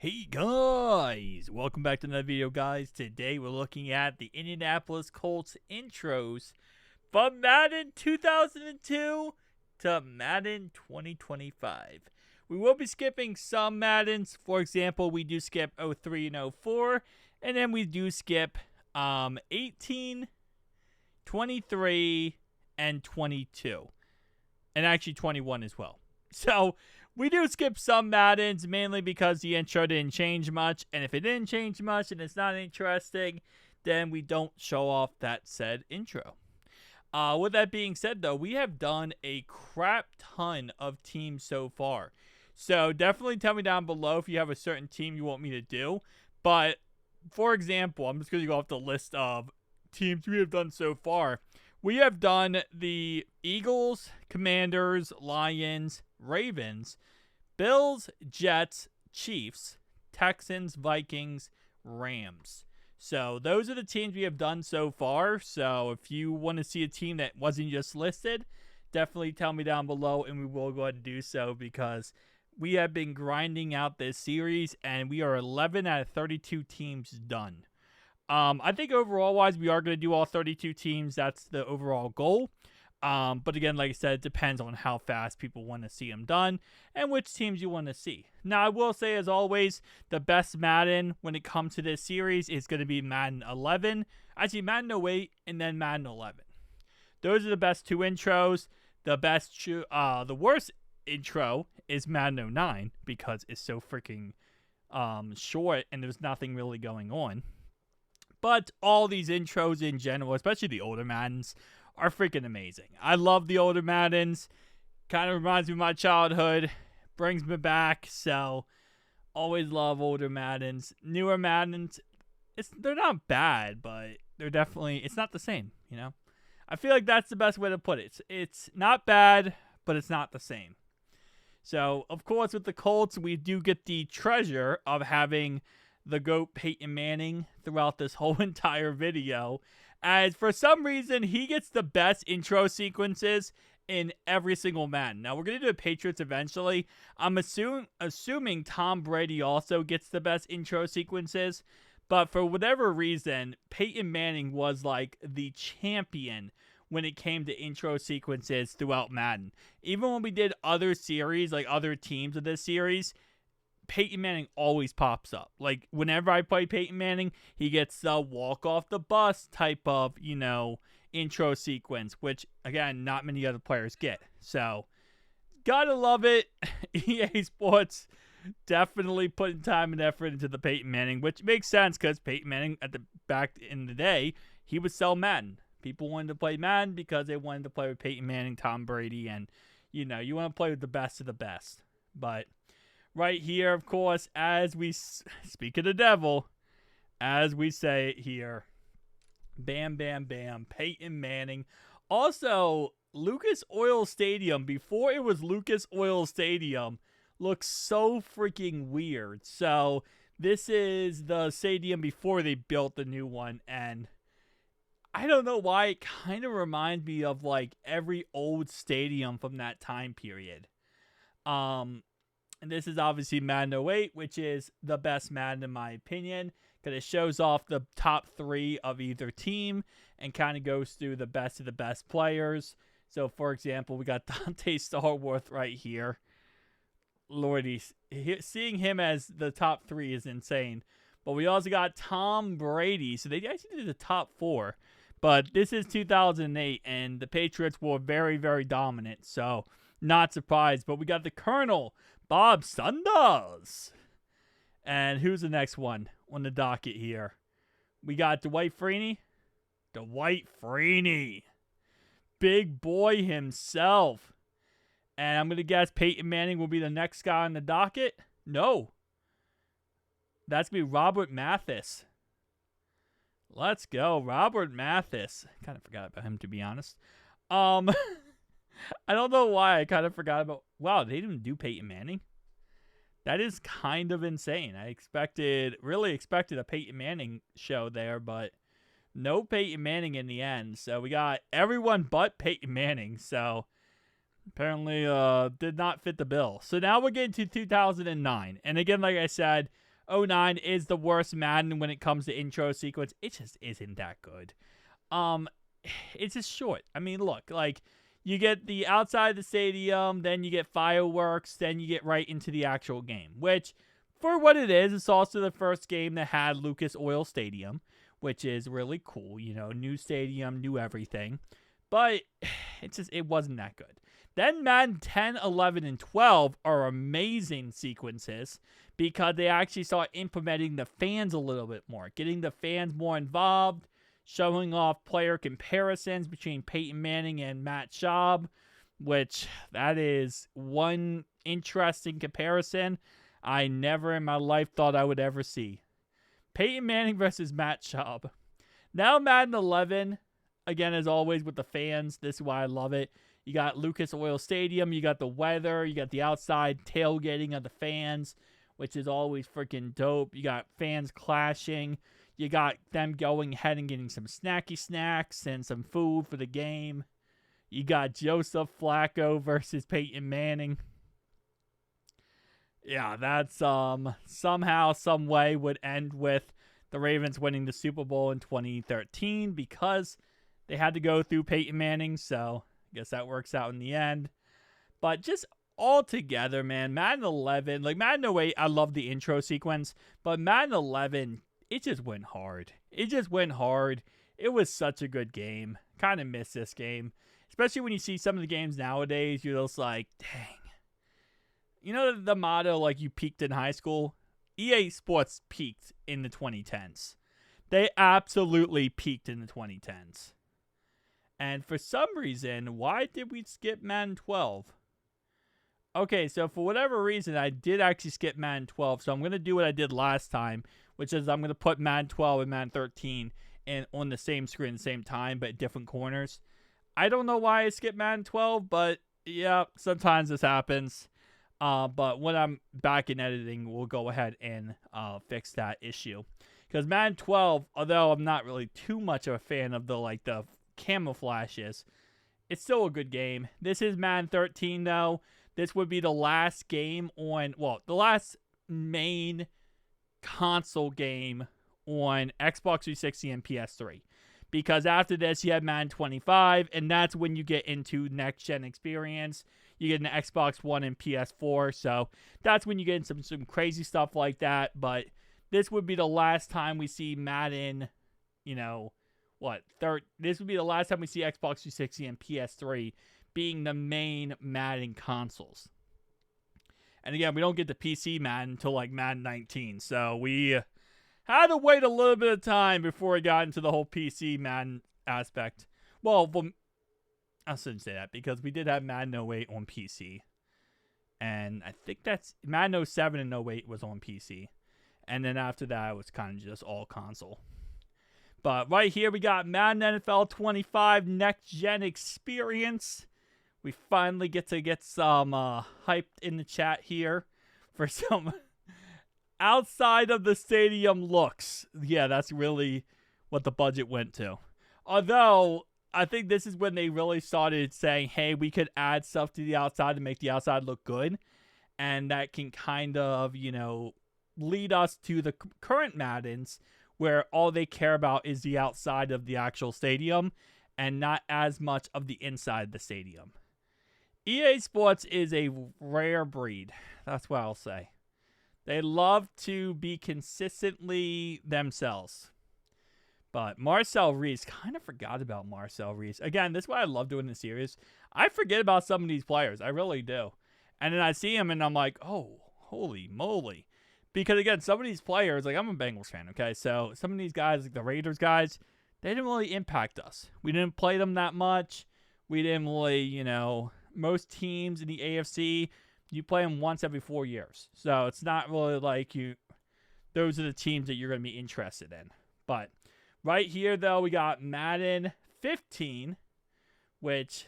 Hey guys, welcome back to another video, guys. Today we're looking at the Indianapolis Colts intros from Madden 2002 to Madden 2025. We will be skipping some Maddens. For example, we do skip 03 and 04, and then we do skip 18, 23, and 22, and actually 21 as well. So we do skip some Maddens, mainly because the intro didn't change much, and if it didn't change much and it's not interesting, then we don't show off that said intro. With that being said, though, we have done a crap ton of teams so far. So definitely tell me down below if you have a certain team you want me to do. But, for example, I'm just going to go off the list of teams we have done so far. We have done the Eagles, Commanders, Lions, Ravens, Bills, Jets, Chiefs, Texans, Vikings, Rams. So those are the teams we have done so far. So if you want to see a team that wasn't just listed, definitely tell me down below and we will go ahead and do so, because we have been grinding out this series and we are 11 out of 32 teams done. I think overall wise, we are going to do all 32 teams. That's the overall goal. But again, like I said, it depends on how fast people want to see them done and which teams you want to see. Now, I will say, as always, the best Madden when it comes to this series is going to be Madden 11. Actually, Madden 08 and then Madden 11. Those are the best two intros. The worst intro is Madden 09 because it's so freaking short and there's nothing really going on. But all these intros in general, especially the older Maddens, are freaking amazing. I love the older Maddens. Kind of reminds me of my childhood. Brings me back. So, always love older Maddens. Newer Maddens, they're not bad, but they're definitely, it's not the same, you know? I feel like that's the best way to put it. It's not bad, but it's not the same. So, of course, with the Colts, we do get the treasure of having the GOAT Peyton Manning throughout this whole entire video, as for some reason he gets the best intro sequences in every single Madden. Now we're going to do the Patriots eventually. I'm assuming Tom Brady also gets the best intro sequences, but for whatever reason, Peyton Manning was like the champion when it came to intro sequences throughout Madden. Even when we did other series, like other teams of this series, Peyton Manning always pops up. Like, whenever I play Peyton Manning, he gets the walk off the bus type of, intro sequence, which, again, not many other players get. So, gotta love it. EA Sports definitely putting time and effort into the Peyton Manning, which makes sense because Peyton Manning, back in the day, he would sell Madden. People wanted to play Madden because they wanted to play with Peyton Manning, Tom Brady, and, you want to play with the best of the best. But right here, of course, as we speak of the devil, as we say it here, bam, bam, bam, Peyton Manning. Also, Lucas Oil Stadium, before it was Lucas Oil Stadium, looks so freaking weird. So, this is the stadium before they built the new one, and I don't know why it kind of reminds me of, like, every old stadium from that time period. And this is obviously Madden 08, which is the best Madden in my opinion, because it shows off the top three of either team and kind of goes through the best of the best players. So, for example, we got Dante Starworth right here. Lordy, seeing him as the top three is insane. But we also got Tom Brady. So, they actually did the top four. But this is 2008, and the Patriots were very, very dominant. So, not surprised. But we got the Colonel, Bob Sanders. And who's the next one on the docket here? We got Dwight Freeney. Dwight Freeney. Big boy himself. And I'm going to guess Peyton Manning will be the next guy on the docket. No. That's going to be Robert Mathis. Let's go. Robert Mathis. Kind of forgot about him, to be honest. I don't know why I kind of forgot about... Wow, they didn't do Peyton Manning? That is kind of insane. I really expected a Peyton Manning show there, but no Peyton Manning in the end. So we got everyone but Peyton Manning. So apparently did not fit the bill. So now we're getting to 2009. And again, like I said, '09 is the worst Madden when it comes to intro sequence. It just isn't that good. Um, it's just short. I mean, look, like, you get the outside of the stadium, then you get fireworks, then you get right into the actual game, which, for what it is, it's also the first game that had Lucas Oil Stadium, which is really cool. You know, new stadium, new everything. But it wasn't that good. Then Madden 10, 11, and 12 are amazing sequences because they actually start implementing the fans a little bit more, getting the fans more involved, showing off player comparisons between Peyton Manning and Matt Schaub, which that is one interesting comparison I never in my life thought I would ever see. Peyton Manning versus Matt Schaub. Now Madden 11, again, as always with the fans, this is why I love it. You got Lucas Oil Stadium, you got the weather, you got the outside tailgating of the fans, which is always freaking dope. You got fans clashing. You got them going ahead and getting some snacky snacks and some food for the game. You got Joseph Flacco versus Peyton Manning. Yeah, that's somehow, some way would end with the Ravens winning the Super Bowl in 2013 because they had to go through Peyton Manning, so I guess that works out in the end. But just all together, man, Madden 11, like Madden 08, I love the intro sequence, but Madden 11, it just went hard. It just went hard. It was such a good game. Kind of miss this game. Especially when you see some of the games nowadays, you're just like, dang. You know the motto, like, you peaked in high school? EA Sports peaked in the 2010s. They absolutely peaked in the 2010s. And for some reason, why did we skip Madden 12? Okay, so for whatever reason, I did actually skip Madden 12. So I'm going to do what I did last time, which is I'm going to put Madden 12 and Madden 13 on the same screen at the same time, but at different corners. I don't know why I skipped Madden 12, but yeah, sometimes this happens. But when I'm back in editing, we'll go ahead and fix that issue. Because Madden 12, although I'm not really too much of a fan of the camouflages, it's still a good game. This is Madden 13, though. This would be the last game on, well, the last main console game on Xbox 360 and PS3. Because after this, you have Madden 25, and that's when you get into next-gen experience. You get an Xbox One and PS4, so that's when you get into some crazy stuff like that. But this would be the last time we see Madden, this would be the last time we see Xbox 360 and PS3 being the main Madden consoles. And again, we don't get the PC Madden until like Madden 19, so we had to wait a little bit of time before we got into the whole PC Madden aspect. Well, I shouldn't say that because we did have Madden 08 on PC. And I think that's Madden 07 and 08 was on PC. And then after that, it was kind of just all console. But right here, we got Madden NFL 25 Next Gen Experience. We finally get some hyped in the chat here for some outside of the stadium looks. Yeah, that's really what the budget went to. Although, I think this is when they really started saying, hey, we could add stuff to the outside to make the outside look good. And that can kind of, lead us to the current Maddens where all they care about is the outside of the actual stadium and not as much of the inside of the stadium. EA Sports is a rare breed. That's what I'll say. They love to be consistently themselves. But Marcel Reese, kind of forgot about Marcel Reese. Again, this is why I love doing this series. I forget about some of these players. I really do. And then I see them and I'm like, oh, holy moly. Because again, some of these players, like I'm a Bengals fan, okay? So some of these guys, like the Raiders guys, they didn't really impact us. We didn't play them that much. We didn't really, most teams in the AFC, you play them once every 4 years. So it's not really like those are the teams that you're going to be interested in. But right here, though, we got Madden 15, which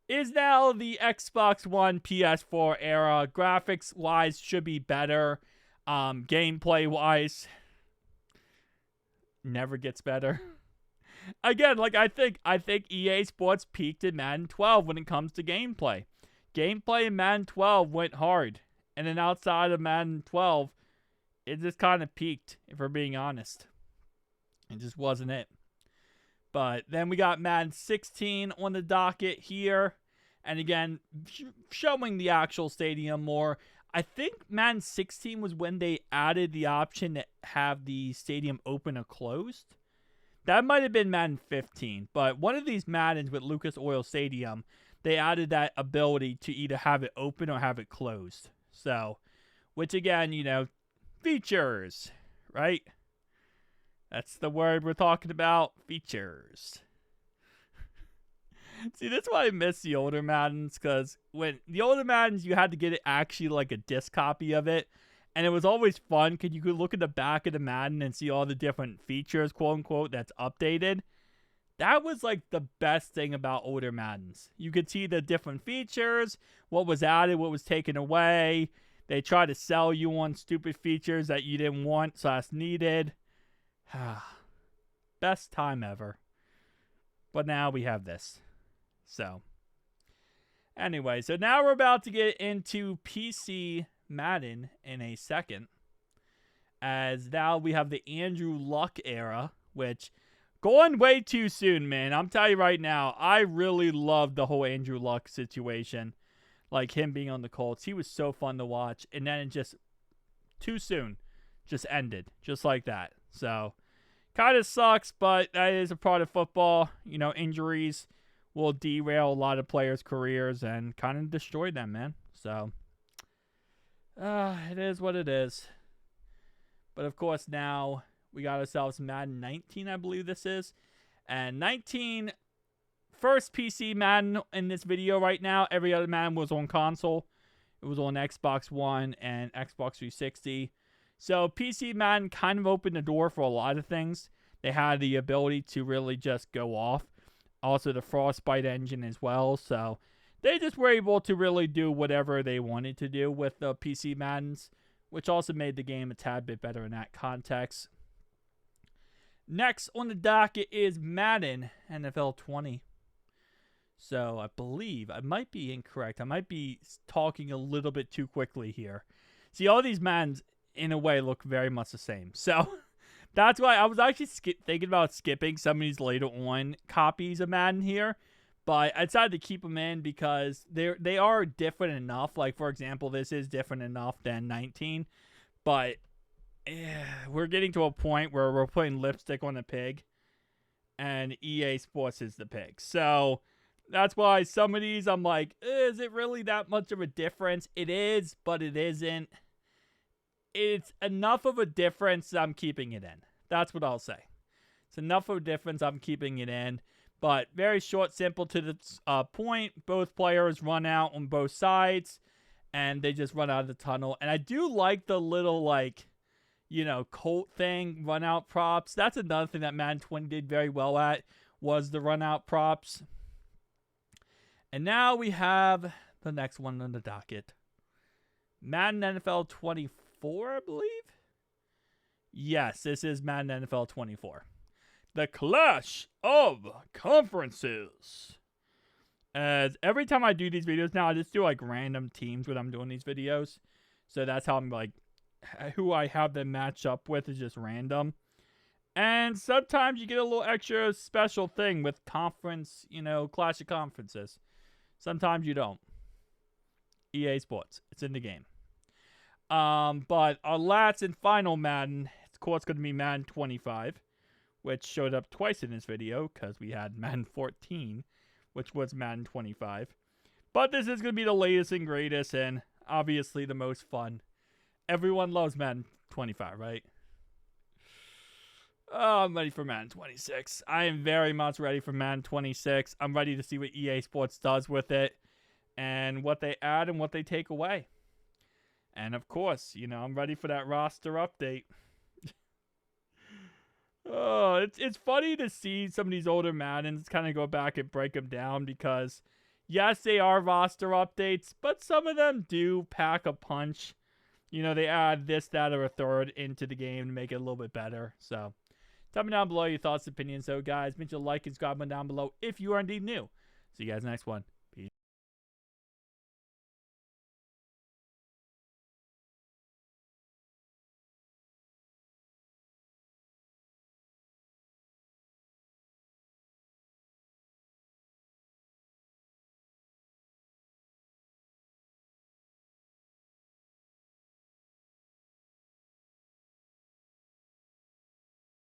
is now the Xbox One, PS4 era. Graphics-wise, should be better. Gameplay-wise, never gets better. Again, like I think EA Sports peaked in Madden 12 when it comes to gameplay. Gameplay in Madden 12 went hard. And then outside of Madden 12, it just kind of peaked, if we're being honest. It just wasn't it. But then we got Madden 16 on the docket here. And again, showing the actual stadium more. I think Madden 16 was when they added the option to have the stadium open or closed. That might have been Madden 15. But one of these Maddens with Lucas Oil Stadium, they added that ability to either have it open or have it closed. So, which again, features, right? That's the word we're talking about, features. See, that's why I miss the older Maddens, because when the older Maddens, you had to get it actually like a disc copy of it, and it was always fun because you could look at the back of the Madden and see all the different features, quote unquote, that's updated. That was like the best thing about older Maddens. You could see the different features, what was added, what was taken away. They try to sell you on stupid features that you didn't want, / needed. Best time ever. But now we have this. So, anyway, so now we're about to get into PC Madden in a second. As now we have the Andrew Luck era, which going way too soon, man. I'm telling you right now, I really loved the whole Andrew Luck situation. Like him being on the Colts. He was so fun to watch. And then it just, too soon, just ended. Just like that. So, kind of sucks, but that is a part of football. Injuries will derail a lot of players' careers and kind of destroy them, man. So, it is what it is. But of course, now we got ourselves Madden 19, I believe this is. And 19, first PC Madden in this video right now. Every other Madden was on console. It was on Xbox One and Xbox 360. So PC Madden kind of opened the door for a lot of things. They had the ability to really just go off. Also the Frostbite engine as well. So they just were able to really do whatever they wanted to do with the PC Maddens, which also made the game a tad bit better in that context. Next on the docket is Madden NFL 20. So I believe, I might be incorrect. I might be talking a little bit too quickly here. See, all these Maddens, in a way, look very much the same. So that's why I was actually thinking about skipping some of these later on copies of Madden here. But I decided to keep them in because they are different enough. Like, for example, this is different enough than 19. But we're getting to a point where we're putting lipstick on the pig. And EA Sports is the pig. So that's why some of these I'm like, is it really that much of a difference? It is, but it isn't. It's enough of a difference that I'm keeping it in. That's what I'll say. It's enough of a difference I'm keeping it in. But very short, simple to the point. Both players run out on both sides. And they just run out of the tunnel. And I do like the little, Colt thing, run out props. That's another thing that Madden 20 did very well at, was the run out props. And now we have the next one on the docket. Madden NFL 24, I believe? Yes, this is Madden NFL 24. The Clash of Conferences. As every time I do these videos now, I just do random teams when I'm doing these videos. So that's how I'm who I have them match up with is just random. And sometimes you get a little extra special thing with conference, Clash of Conferences. Sometimes you don't. EA Sports. It's in the game. But our last and final Madden, of course, going to be Madden 25, which showed up twice in this video because we had Madden 14, which was Madden 25. But this is going to be the latest and greatest and obviously the most fun. Everyone loves Madden 25, right? Oh, I'm ready for Madden 26. I am very much ready for Madden 26. I'm ready to see what EA Sports does with it and what they add and what they take away. And of course, I'm ready for that roster update. Oh, it's funny to see some of these older Maddens kind of go back and break them down because, yes, they are roster updates, but some of them do pack a punch. They add this, that, or a third into the game to make it a little bit better. So, tell me down below your thoughts and opinions. So, guys, make sure to like and subscribe down below if you are indeed new. See you guys next one.